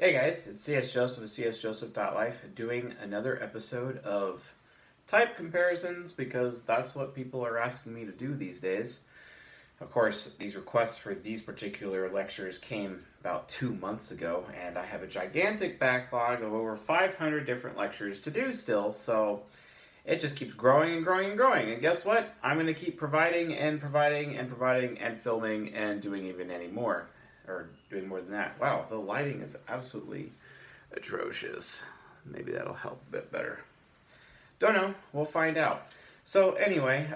Hey guys, it's CS Joseph of csjoseph.life doing another episode of type comparisons because that's what people are asking me to do these days. Of course, these requests for these particular lectures came about 2 months ago, and I have a gigantic backlog of over 500 different lectures to do still, so it just keeps growing and growing and growing. And guess what? I'm going to keep providing and providing and providing and filming and doing even any more. Or doing more than that. Wow, the lighting is absolutely atrocious. Maybe that'll help a bit better. Don't know. We'll find out. So anyway,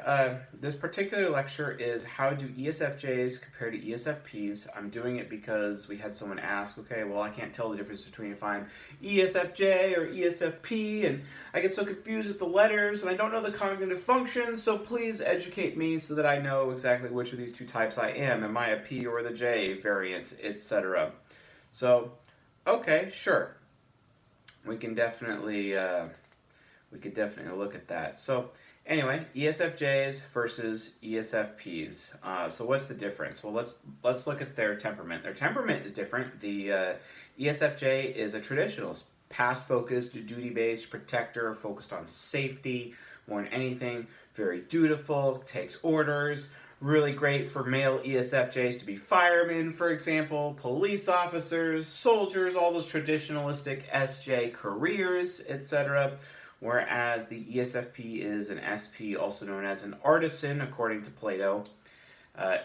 this particular lecture is how do ESFJs compare to ESFPs. I'm doing it because we had someone ask, okay, well I can't tell the difference between if I'm ESFJ or ESFP, and I get so confused with the letters and I don't know the cognitive functions, so please educate me so that I know exactly which of these two types I am. Am I a P or the J variant, etc. So, okay, sure. We can definitely look at that. So anyway, ESFJs versus ESFPs. So what's the difference? Well, let's look at their temperament. Their temperament is different. The ESFJ is a traditionalist, past-focused, duty-based, protector, focused on safety more than anything, very dutiful, takes orders, really great for male ESFJs to be firemen, for example, police officers, soldiers, all those traditionalistic SJ careers, etc., whereas the ESFP is an SP, also known as an artisan, according to Plato.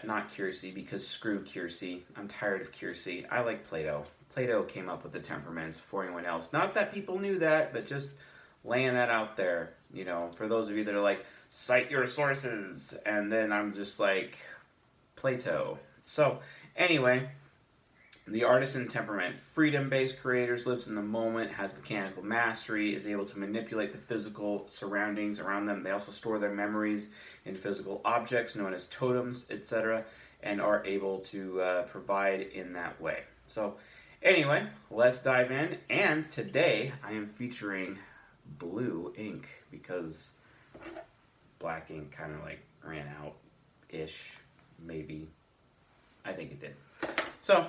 Not Kiersey, because screw Kiersey. I'm tired of Kiersey. I like Plato. Plato came up with the temperaments before anyone else. Not that people knew that, but just laying that out there, you know, for those of you that are like, cite your sources, and then I'm just like, Plato. So, anyway, the artisan temperament, freedom-based creators, lives in the moment, has mechanical mastery, is able to manipulate the physical surroundings around them. They also store their memories in physical objects known as totems, etc., and are able to provide in that way. So anyway, let's dive in. And today I am featuring blue ink because black ink kind of like ran out-ish, maybe. I think it did. So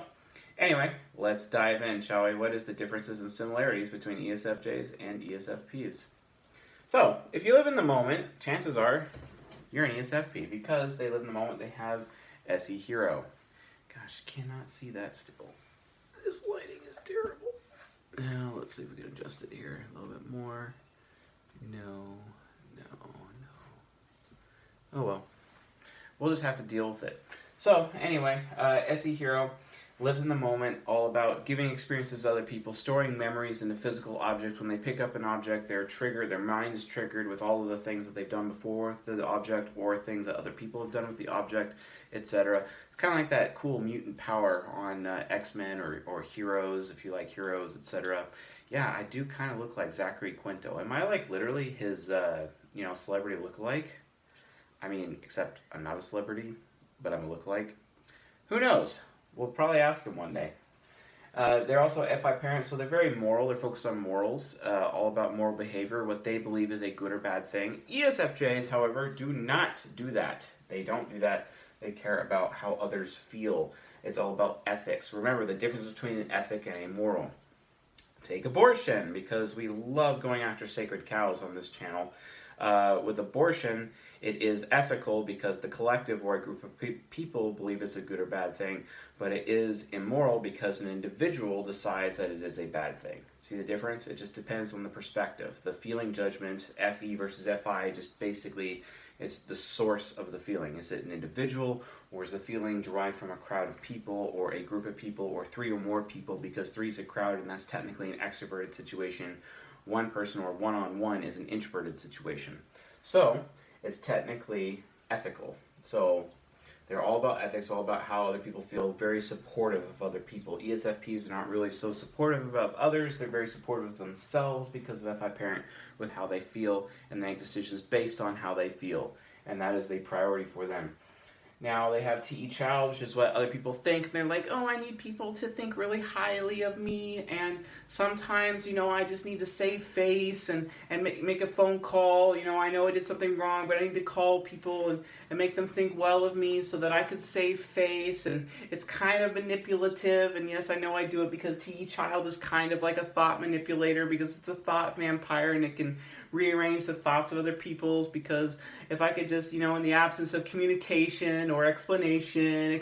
anyway, let's dive in, shall we? What is the differences and similarities between ESFJs and ESFPs? So, if you live in the moment, chances are you're an ESFP because they live in the moment. They have SE Hero. Gosh, cannot see that still. This lighting is terrible. Now, let's see if we can adjust it here a little bit more. No. Oh well. We'll just have to deal with it. So, anyway, SE Hero lives in the moment, all about giving experiences to other people, storing memories in a physical object. When they pick up an object, they're triggered, their mind is triggered with all of the things that they've done before with the object or things that other people have done with the object, etc. It's kind of like that cool mutant power on X-Men or Heroes, if you like Heroes, etc. Yeah, I do kind of look like Zachary Quinto. Am I like literally his, celebrity lookalike? I mean, except I'm not a celebrity, but I'm a lookalike. Who knows? We'll probably ask them one day. They're also FI parents, so they're very moral. They're focused on morals, all about moral behavior, what they believe is a good or bad thing. ESFJs, however, do not do that. They don't do that. They care about how others feel. It's all about ethics. Remember the difference between an ethic and a moral. Take abortion, because we love going after sacred cows on this channel. With abortion, it is ethical because the collective or a group of people believe it's a good or bad thing, but it is immoral because an individual decides that it is a bad thing. See the difference? It just depends on the perspective. The feeling judgment, FE versus FI, just basically it's the source of the feeling. Is it an individual, or is the feeling derived from a crowd of people or a group of people or three or more people, because three is a crowd and that's technically an extroverted situation. One person or one-on-one is an introverted situation. So it's technically ethical. So they're all about ethics, all about how other people feel, very supportive of other people. ESFPs are not really so supportive about others. They're very supportive of themselves because of FI parent with how they feel and they make decisions based on how they feel. And that is the priority for them. Now they have TE Child, which is what other people think. And they're like, oh, I need people to think really highly of me. And sometimes, I just need to save face and make a phone call. I know I did something wrong, but I need to call people and make them think well of me so that I could save face. And it's kind of manipulative. And yes, I know I do it because TE Child is kind of like a thought manipulator because it's a thought vampire and it can rearrange the thoughts of other people's, because if I could just, in the absence of communication or explanation,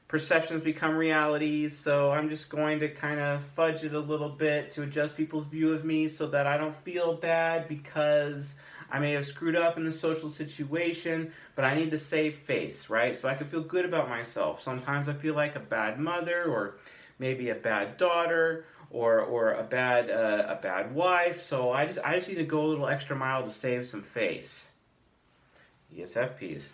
perceptions become realities. So I'm just going to kind of fudge it a little bit to adjust people's view of me so that I don't feel bad because I may have screwed up in the social situation, but I need to save face, right? So I can feel good about myself. Sometimes I feel like a bad mother or maybe a bad daughter or a bad wife. So I just need to go a little extra mile to save some face. ESFPs.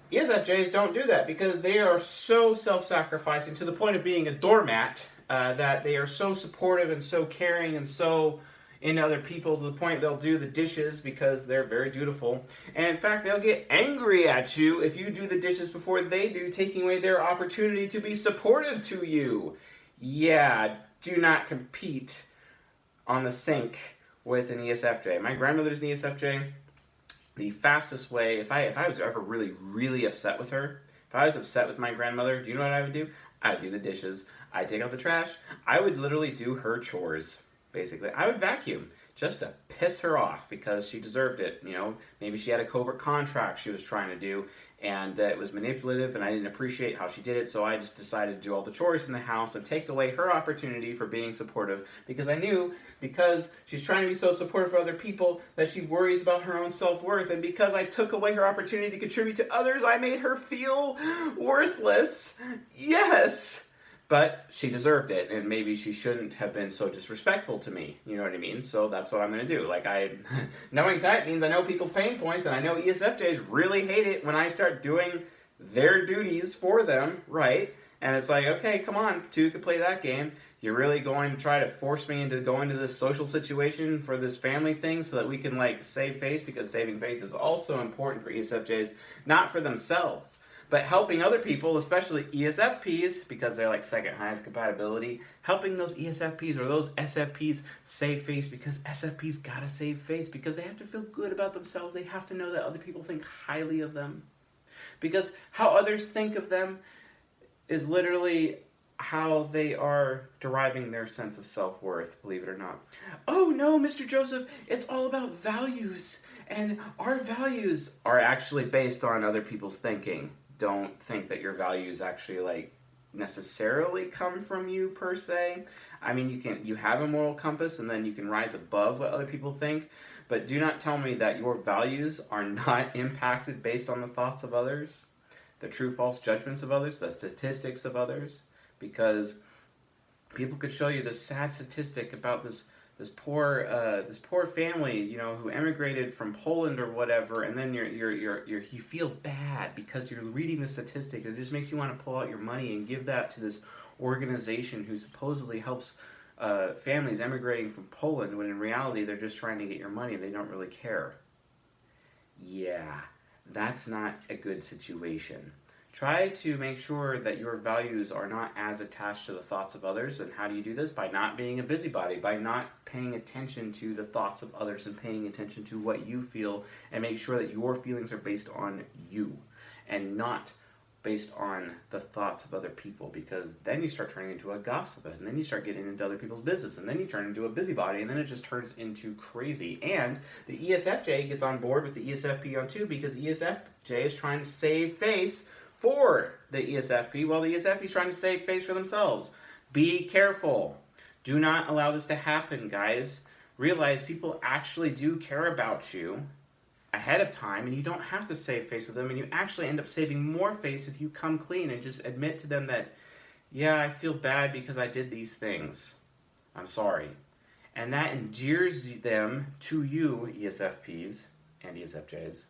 ESFJs don't do that because they are so self-sacrificing to the point of being a doormat, that they are so supportive and so caring and so into other people to the point they'll do the dishes because they're very dutiful. And in fact, they'll get angry at you if you do the dishes before they do, taking away their opportunity to be supportive to you. Yeah, do not compete on the sink with an ESFJ. My grandmother's an ESFJ. The fastest way, if I was ever really, really upset with her, if I was upset with my grandmother, do you know what I would do? I'd do the dishes. I'd take out the trash. I would literally do her chores, basically. I would vacuum just to piss her off because she deserved it. Maybe she had a covert contract she was trying to do, and it was manipulative, and I didn't appreciate how she did it, so I just decided to do all the chores in the house and take away her opportunity for being supportive, because I knew, because she's trying to be so supportive for other people, that she worries about her own self-worth, and because I took away her opportunity to contribute to others, I made her feel worthless. Yes! But she deserved it, and maybe she shouldn't have been so disrespectful to me. You know what I mean? So that's what I'm going to do. Knowing type means I know people's pain points, and I know ESFJs really hate it when I start doing their duties for them, right? And it's like, okay, come on, two could play that game. You're really going to try to force me into going into this social situation for this family thing so that we can, save face, because saving face is also important for ESFJs, not for themselves, but helping other people, especially ESFPs, because they're second highest compatibility, helping those ESFPs or those SFPs save face, because SFPs gotta save face because they have to feel good about themselves. They have to know that other people think highly of them. Because how others think of them is literally how they are deriving their sense of self-worth, believe it or not. Oh no, Mr. Joseph, it's all about values. And our values are actually based on other people's thinking. Don't think that your values actually necessarily come from you per se. I mean, you have a moral compass and then you can rise above what other people think, but do not tell me that your values are not impacted based on the thoughts of others, the true false judgments of others, the statistics of others, because people could show you this sad statistic about this poor family, who emigrated from Poland or whatever, and then you feel bad because you're reading the statistic. It just makes you want to pull out your money and give that to this organization who supposedly helps families emigrating from Poland, when in reality they're just trying to get your money and they don't really care. Yeah, that's not a good situation. Try to make sure that your values are not as attached to the thoughts of others. And how do you do this? By not being a busybody, by not paying attention to the thoughts of others and paying attention to what you feel, and make sure that your feelings are based on you and not based on the thoughts of other people, because then you start turning into a gossip, and then you start getting into other people's business, and then you turn into a busybody, and then it just turns into crazy. And the ESFJ gets on board with the ESFP on too, because the ESFJ is trying to save face for the ESFP, while the ESFP is trying to save face for themselves. Be careful. Do not allow this to happen, guys. Realize people actually do care about you ahead of time, and you don't have to save face with them, and you actually end up saving more face if you come clean and just admit to them that, yeah, I feel bad because I did these things. I'm sorry. And that endears them to you, ESFPs and ESFJs.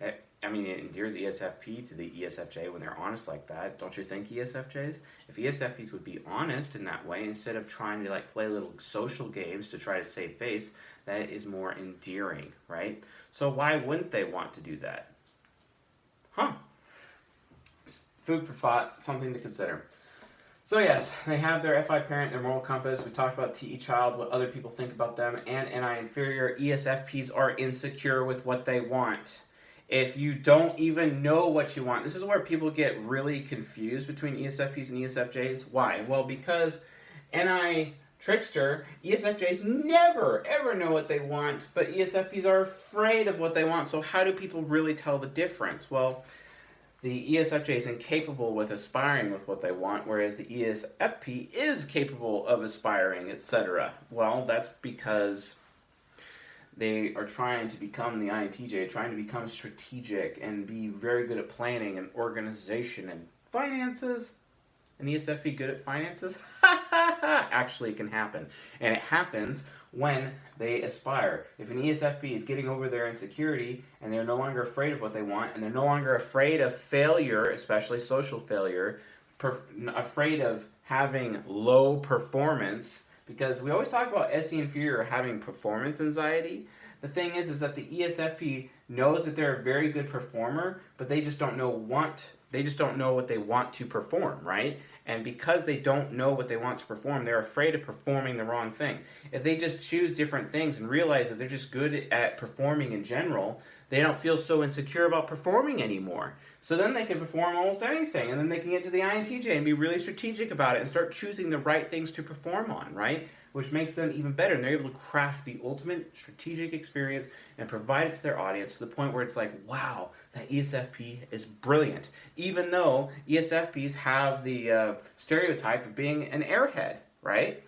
It endears the ESFP to the ESFJ when they're honest like that. Don't you think, ESFJs? If ESFPs would be honest in that way, instead of trying to play little social games to try to save face, that is more endearing, right? So why wouldn't they want to do that? Huh. Food for thought, something to consider. So yes, they have their FI parent, their moral compass. We talked about TE child, what other people think about them, and NI inferior. ESFPs are insecure with what they want. If you don't even know what you want, this is where people get really confused between ESFPs and ESFJs. Why? Well, because NI trickster, ESFJs never ever know what they want, but ESFPs are afraid of what they want. So how do people really tell the difference? Well, the ESFJ is incapable with aspiring with what they want, whereas the ESFP is capable of aspiring, etc. Well, that's because they are trying to become the INTJ, trying to become strategic and be very good at planning and organization and finances. An ESFP good at finances? Actually, it can happen. And it happens when they aspire. If an ESFP is getting over their insecurity and they're no longer afraid of what they want, and they're no longer afraid of failure, especially social failure, afraid of having low performance, because we always talk about SE inferior having performance anxiety. The thing is that the ESFP knows that they're a very good performer, but they just don't know what they want to perform, right? And because they don't know what they want to perform, they're afraid of performing the wrong thing. If they just choose different things and realize that they're just good at performing in general, they don't feel so insecure about performing anymore. So then they can perform almost anything, and then they can get to the INTJ and be really strategic about it and start choosing the right things to perform on, right? Which makes them even better, and they're able to craft the ultimate strategic experience and provide it to their audience to the point where it's like, wow, that ESFP is brilliant. Even though ESFPs have the stereotype of being an airhead, right?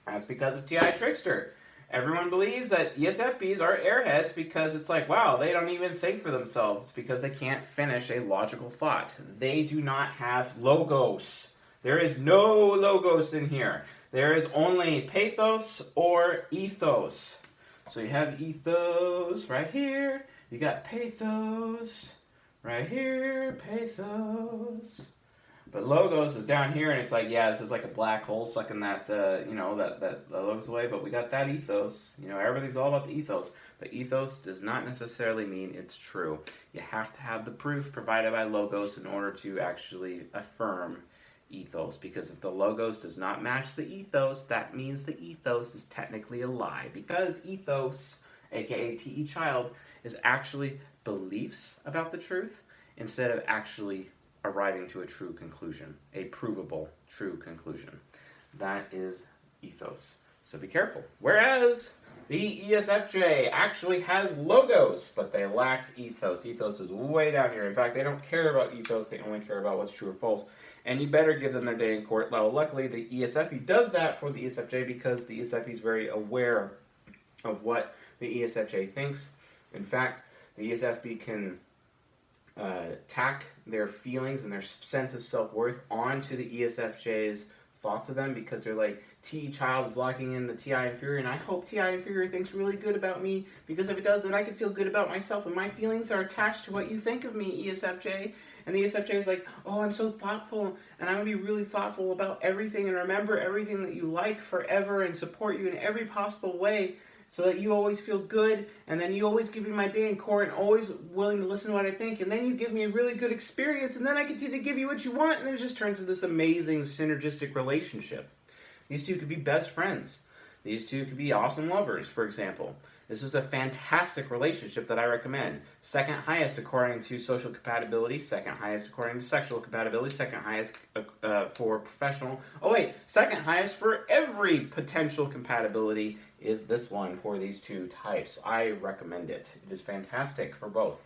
That's because of TI Trickster. Everyone believes that ESFPs are airheads because it's like, wow, they don't even think for themselves. It's because they can't finish a logical thought. They do not have logos. There is no logos in here. There is only pathos or ethos. So you have ethos right here. You got pathos right here, pathos. But logos is down here, and it's like, yeah, this is like a black hole sucking that, that logos away. But we got that ethos. Everything's all about the ethos. But ethos does not necessarily mean it's true. You have to have the proof provided by logos in order to actually affirm ethos. Because if the logos does not match the ethos, that means the ethos is technically a lie. Because ethos, aka TE child, is actually beliefs about the truth instead of actually arriving to a true conclusion, a provable true conclusion. That is ethos. So be careful. Whereas the ESFJ actually has logos, but they lack ethos. Ethos is way down here. In fact, they don't care about ethos. They only care about what's true or false. And you better give them their day in court. Now, luckily, the ESFP does that for the ESFJ because the ESFP is very aware of what the ESFJ thinks. In fact, the ESFP can tack their feelings and their sense of self-worth onto the ESFJ's thoughts of them, because they're like, TE child is locking in the TI inferior, and I hope TI inferior thinks really good about me, because if it does, then I can feel good about myself, and my feelings are attached to what you think of me, ESFJ. And the ESFJ is like, oh, I'm so thoughtful, and I'm going to be really thoughtful about everything, and remember everything that you like forever, and support you in every possible way, so that you always feel good, and then you always give me my day in court, and always willing to listen to what I think, and then you give me a really good experience, and then I continue to give you what you want, and then it just turns into this amazing synergistic relationship. These two could be best friends. These two could be awesome lovers, for example. This is a fantastic relationship that I recommend. Second highest according to social compatibility, second highest according to sexual compatibility, second highest for professional. Oh wait, second highest for every potential compatibility is this one for these two types. I recommend it. It is fantastic for both.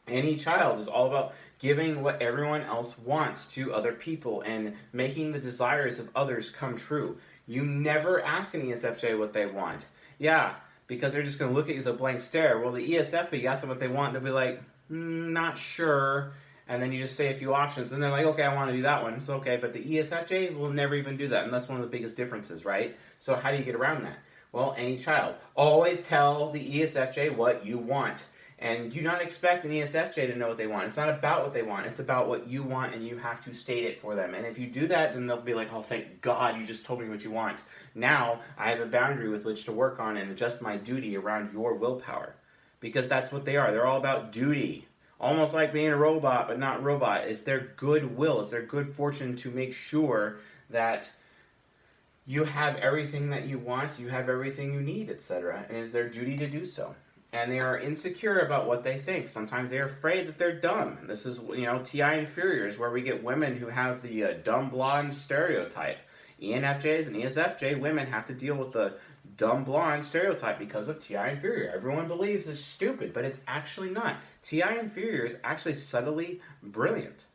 Any child is all about giving what everyone else wants to other people and making the desires of others come true. You never ask an ESFJ what they want. Yeah, because they're just going to look at you with a blank stare. Well, the ESFP, you ask them what they want, they'll be like, not sure. And then you just say a few options, and they're like, okay, I want to do that one. It's okay, but the ESFJ will never even do that, and that's one of the biggest differences, right? So how do you get around that? Well, any child. Always tell the ESFJ what you want. And do not expect an ESFJ to know what they want. It's not about what they want. It's about what you want, and you have to state it for them. And if you do that, then they'll be like, oh, thank God you just told me what you want. Now I have a boundary with which to work on and adjust my duty around your willpower. Because that's what they are. They're all about duty. almost like being a robot, but not robot. It's their goodwill, it's their good fortune to make sure that you have everything that you want, you have everything you need, etc. And it's their duty to do so. And they are insecure about what they think. Sometimes they're afraid that they're dumb. And this is, TI inferiors, where we get women who have the dumb blonde stereotype. ENFJs and ESFJ women have to deal with the dumb blonde stereotype because of TI inferior. Everyone believes it's stupid, but it's actually not. TI inferior is actually subtly brilliant.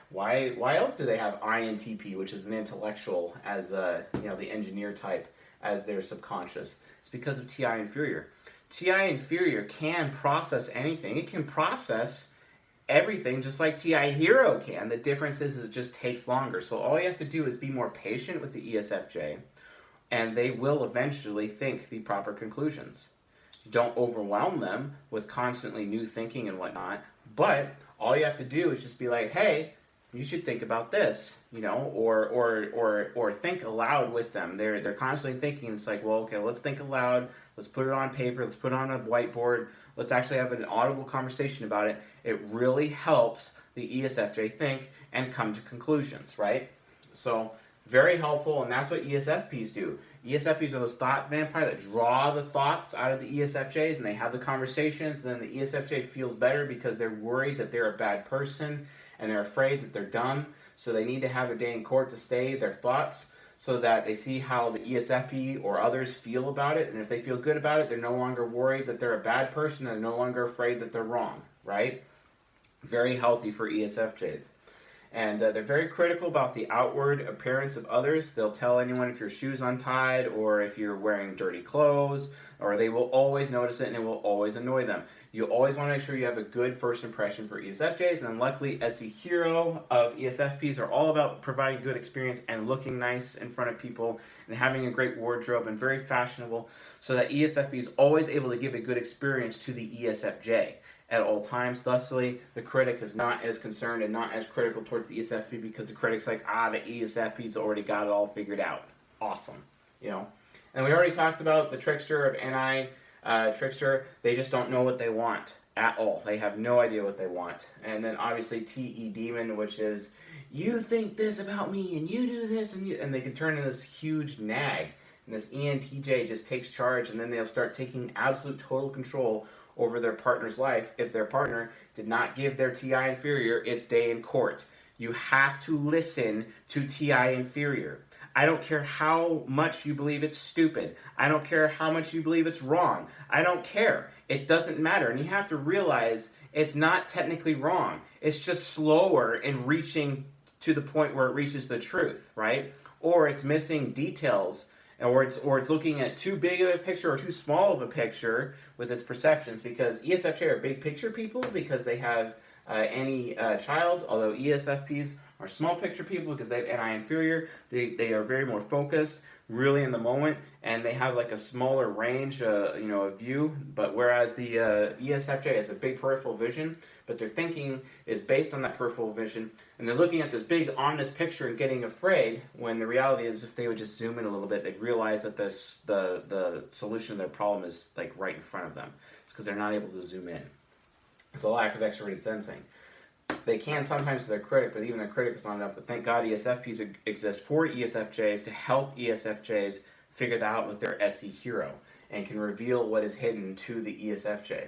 Why else do they have INTP, which is an intellectual, as the engineer type, as their subconscious? It's because of TI inferior. TI inferior can process anything. It can process everything just like TI hero can. The difference is it just takes longer. So all you have to do is be more patient with the ESFJ, and they will eventually think the proper conclusions. You don't overwhelm them with constantly new thinking and whatnot, but all you have to do is just be like, hey, you should think about this, or think aloud with them. They're constantly thinking. It's like, well, okay, let's think aloud. Let's put it on paper. Let's put it on a whiteboard. Let's actually have an audible conversation about it. It really helps the ESFJ think and come to conclusions, right? So very helpful, and that's what ESFPs do. ESFPs are those thought vampires that draw the thoughts out of the ESFJs, and they have the conversations, and then the ESFJ feels better because they're worried that they're a bad person, and they're afraid that they're dumb, so they need to have a day in court to stay their thoughts so that they see how the ESFP or others feel about it, and if they feel good about it, they're no longer worried that they're a bad person, and no longer afraid that they're wrong, right? Very healthy for ESFJs. And they're very critical about the outward appearance of others. They'll tell anyone if your shoe's untied or if you're wearing dirty clothes, or they will always notice it and it will always annoy them. You always want to make sure you have a good first impression for ESFJs, and then luckily SE Hero of ESFPs are all about providing good experience and looking nice in front of people and having a great wardrobe and very fashionable, so that ESFP is always able to give a good experience to the ESFJ at all times. Thusly, the critic is not as concerned and not as critical towards the ESFP because the critic's like, the ESFP's already got it all figured out. Awesome, And we already talked about the trickster of NI. Trickster, they just don't know what they want at all. They have no idea what they want. And then obviously TE Demon, which is, you think this about me and you do this, and they can turn into this huge nag. And this ENTJ just takes charge, and then they'll start taking absolute total control over their partner's life. If their partner did not give their TI inferior its day in court, you have to listen to TI inferior. I don't care how much you believe it's stupid. I don't care how much you believe it's wrong. I don't care. It doesn't matter. And you have to realize it's not technically wrong. It's just slower in reaching to the point where it reaches the truth, right? Or it's missing details, or it's looking at too big of a picture or too small of a picture with its perceptions, because ESFJ are big picture people because they have any child, although ESFPs are small picture people because they have NI inferior. They are very more focused, really in the moment, and they have like a smaller range, of view. But whereas the ESFJ has a big peripheral vision, but their thinking is based on that peripheral vision, and they're looking at this big ominous picture and getting afraid. When the reality is, if they would just zoom in a little bit, they'd realize that the solution to their problem is like right in front of them. It's because they're not able to zoom in. It's a lack of extroverted sensing. They can sometimes to their critic, but even their critic is not enough. But thank God ESFPs exist for ESFJs to help ESFJs figure that out with their SE Hero and can reveal what is hidden to the ESFJ.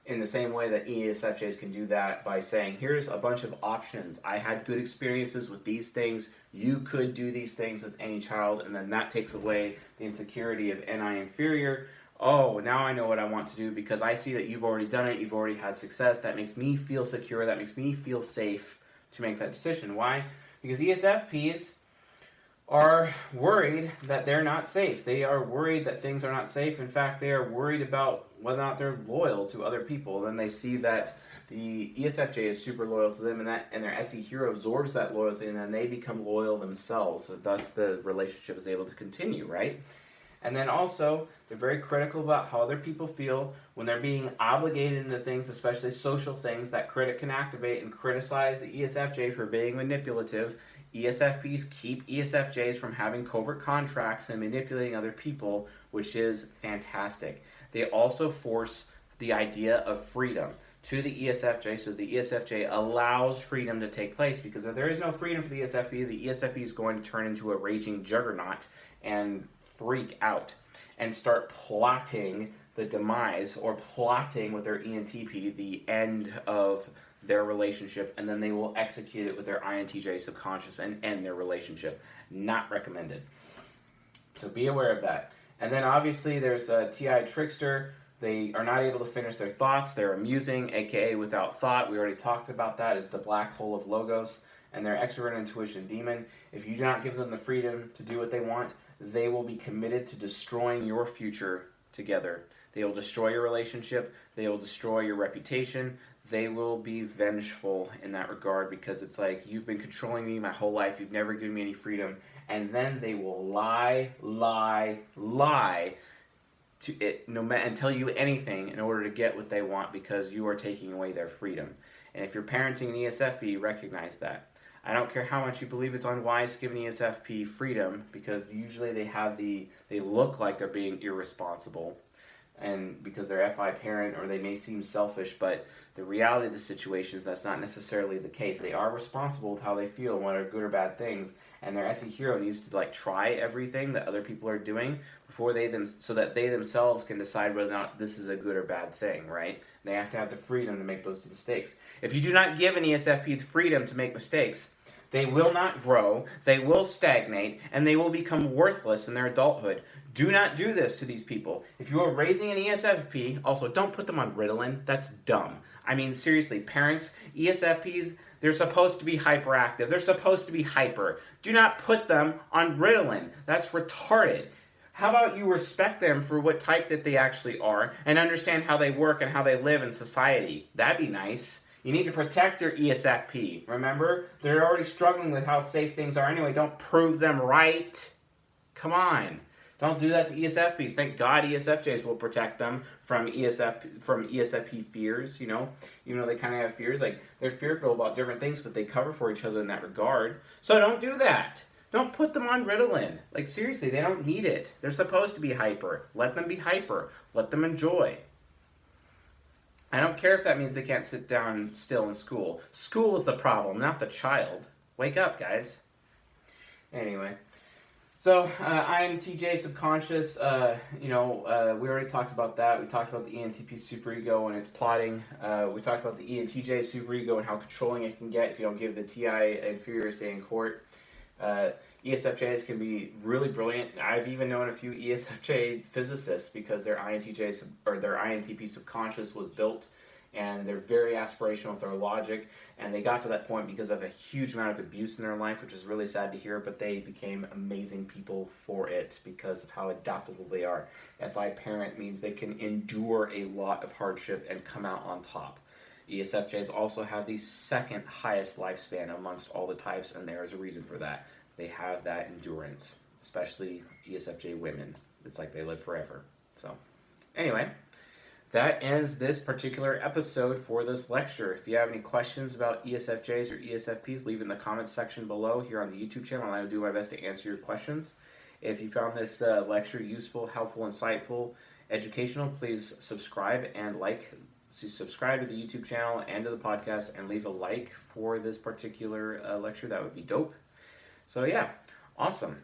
In the same way that ESFJs can do that by saying, here's a bunch of options. I had good experiences with these things. You could do these things with any child, and then that takes away the insecurity of NI inferior. Oh, now I know what I want to do because I see that you've already done it, you've already had success. That makes me feel secure, that makes me feel safe to make that decision. Why? Because ESFPs are worried that they're not safe. They are worried that things are not safe. In fact, they are worried about whether or not they're loyal to other people. Then they see that the ESFJ is super loyal to them, and their SE Hero absorbs that loyalty, and then they become loyal themselves. So thus the relationship is able to continue, right? And then also, they're very critical about how other people feel when they're being obligated into things, especially social things that critic can activate and criticize the ESFJ for being manipulative. ESFPs keep ESFJs from having covert contracts and manipulating other people, which is fantastic. They also force the idea of freedom to the ESFJ, so the ESFJ allows freedom to take place, because if there is no freedom for the ESFP is going to turn into a raging juggernaut and freak out and start plotting the demise, or plotting with their ENTP the end of their relationship, and then they will execute it with their INTJ subconscious and end their relationship. Not recommended. So be aware of that. And then obviously there's a TI trickster. They are not able to finish their thoughts. They're amusing, aka without thought. We already talked about that. It's the black hole of logos. And their extrovert intuition demon. If you do not give them the freedom to do what they want, they will be committed to destroying your future together. They will destroy your relationship. They will destroy your reputation. They will be vengeful in that regard, because it's like, you've been controlling me my whole life. You've never given me any freedom. And then they will lie to it, and tell you anything in order to get what they want, because you are taking away their freedom. And if you're parenting an ESFP, recognize that. I don't care how much you believe it's unwise to give an ESFP freedom, because usually they look like they're being irresponsible, and because they're FI parent, or they may seem selfish, but the reality of the situation is that's not necessarily the case. They are responsible with how they feel and what are good or bad things, and their SE hero needs to try everything that other people are doing before so that they themselves can decide whether or not this is a good or bad thing, right? They have to have the freedom to make those mistakes. If you do not give an ESFP the freedom to make mistakes, they will not grow, they will stagnate, and they will become worthless in their adulthood. Do not do this to these people. If you are raising an ESFP, also don't put them on Ritalin. That's dumb. I mean, seriously, parents, ESFPs, they're supposed to be hyperactive. They're supposed to be hyper. Do not put them on Ritalin. That's retarded. How about you respect them for what type that they actually are, and understand how they work and how they live in society? That'd be nice. You need to protect your ESFP. Remember, they're already struggling with how safe things are anyway. Don't prove them right. Come on. Don't do that to ESFPs. Thank God ESFJs will protect them from ESFP fears, you know. Even though they kind of have fears, like, they're fearful about different things, but they cover for each other in that regard. So don't do that. Don't put them on Ritalin. Like, seriously, they don't need it. They're supposed to be hyper. Let them be hyper. Let them enjoy. I don't care if that means they can't sit down still in school. School is the problem, not the child. Wake up, guys. Anyway. So, INTJ subconscious, we already talked about that. We talked about the ENTP superego and its plotting. We talked about the ENTJ superego and how controlling it can get if you don't give the TI inferiors day in court. ESFJs can be really brilliant. I've even known a few ESFJ physicists because their INTP subconscious was built, and they're very aspirational with their logic, and they got to that point because of a huge amount of abuse in their life, which is really sad to hear, but they became amazing people for it because of how adaptable they are. SI parent means they can endure a lot of hardship and come out on top. ESFJs also have the second highest lifespan amongst all the types, and there is a reason for that. They have that endurance, especially ESFJ women. It's like they live forever. So, anyway, that ends this particular episode for this lecture. If you have any questions about ESFJs or ESFPs, leave it in the comments section below here on the YouTube channel, and I will do my best to answer your questions. If you found this lecture useful, helpful, insightful, educational, please subscribe and like. So subscribe to the YouTube channel and to the podcast, and leave a like for this particular lecture. That would be dope. So yeah, awesome.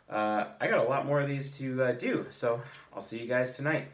I got a lot more of these to do, so I'll see you guys tonight.